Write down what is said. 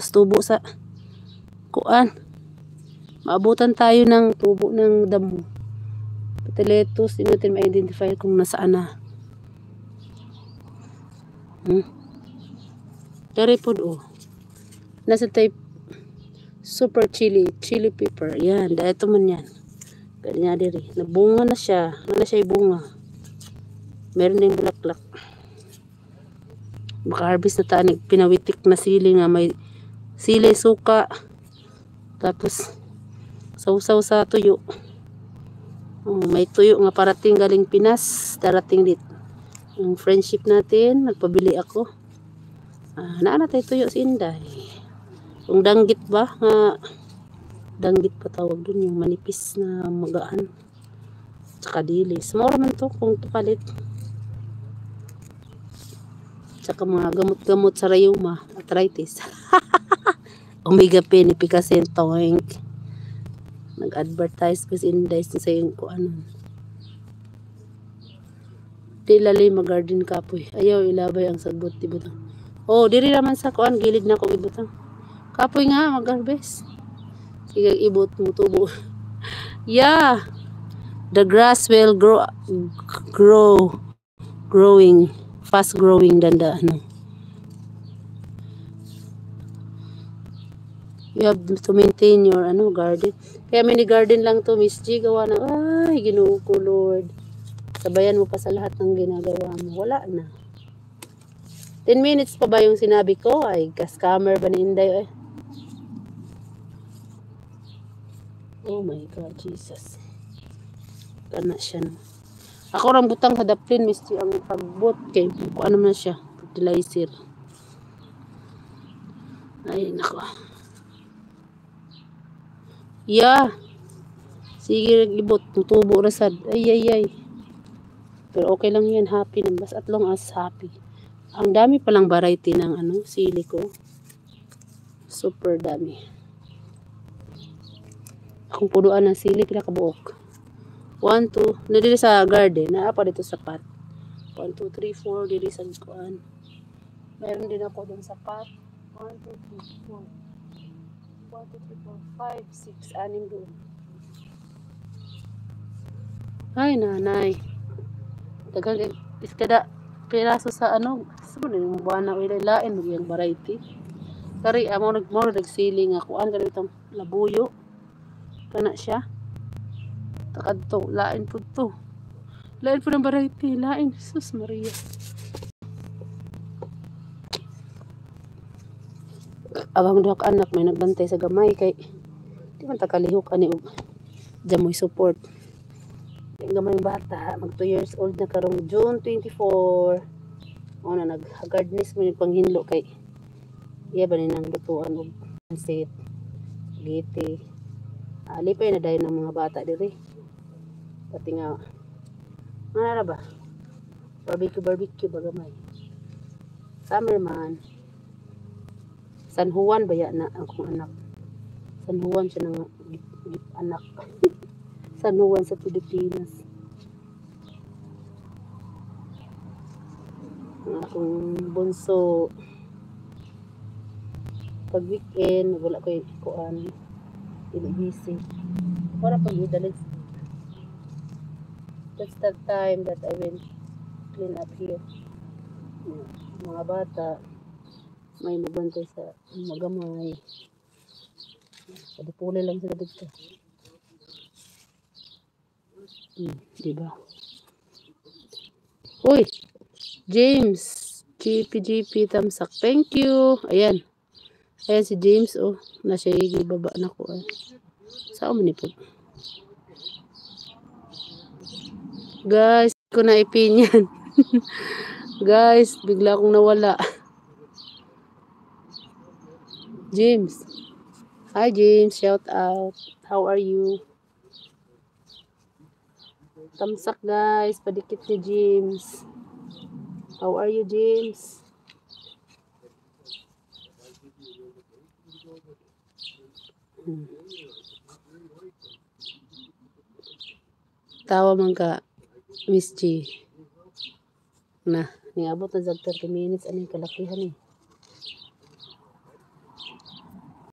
tubo sa kuan. Maabutan tayo ng tubo ng damo. Pati lettuce, hindi natin ma-identify kung nasaan na. Dari po nasa type super chili pepper. Yan, ito man yan. Ganyan diri. Nabunga na siya. Ano siya bunga. Meron din bulaklak. Maka-harvest na tayo. Pinawitik na sili nga may sili, suka. Tapos sausaw sa tuyo. May tuyo nga parating galing Pinas. Darating dito. Yung friendship natin. Nagpabili ako. Naana tayo tuyo si Inday. Kung danggit ba? Danggit pa tawag dun. Yung manipis na magaan. Tsaka dilis. Mura man to kung tukalit. Tsaka mga gamot-gamot sa rayuma, arthritis. Omega Penificasen Toink. Nag-advertise kasi Inday sa yung kuanon. Di lalay mag-garden kapoy. Ayaw ilabay ang sagbot di butang. Diri naman sa kuan gilid na ko ibutang. Kapoy nga mag-harvest. Sige ibot mo tubo. Yeah. The grass will growing. Fast growing danda you have to maintain your garden. Kaya mini garden lang to, Miss G, gawa na Ginoo ko Lord, sabayan mo pa sa lahat ng ginagawa mo. Wala na 10 minutes pa ba yung sinabi ko? Ay scammer ba ni Inday oh my God Jesus, kana siya no. Ako rang butang sa daplin, Miss G, ang pagbot kay ano man siya, fertilizer. Ay nako. Yeah. Sige ibot, tutubo ra sad. Ay. Pero okay lang 'yan, happy nang bas at long as happy. Ang dami pa lang variety ng sili ko. Super dami. Akong puduan ng sili pila ka buok. 1, 2, na diri sa garden, naa pa dito sa pot. 1, 2, 3, 4 diri sa kuan. Meron din ako dun sa pot. 1, 2, 3, 4. 1, 2, 3, 4, 5, 6, 6 doon. Ay nanay. Tagal iskada piraso sa saan yung buwan na lain mo yung variety. Kari mo nagsiling ako an ganito labuyo. Kana siya. Takad to, lain po to. Lain po ng variety, lain. Jesus Maria. Abang duha anak may nagbantay sa gamay kay di man takalihok ani og jamoy support. Yung gamay bata, mag 2 years old na karong June 24. Na nag-hagardness mo yung panghinlo kay iya ba nang lutuan og pansit, spaghetti. Lipay na dayon ng mga bata diri. Pati nga ano ba? Barbecue ba gamay? Summer man. San Juan ba na akong anak? San Juan siya ng anak. San Juan sa Pilipinas. Akong bunso. Pag weekend, wala ko yung kuan. Busy. Wala pag idalig. That's the time that I will clean up here. Mga bata, may magbantay sa magamay. Padipuli lang sila dito. Diba? Uy! James! GP tamsak. Thank you! Ayan. Ayan si James, nasa ibaba na ko. Saan mo po? Guys, ko na ipinyan. Guys, bigla akong nawala. James. Hi James, shout out. How are you? Tamsak guys, padikit ni James. How are you James? Tawa man ka Miss G. Na, niabot na 30 minutes. Ano yung kalakihan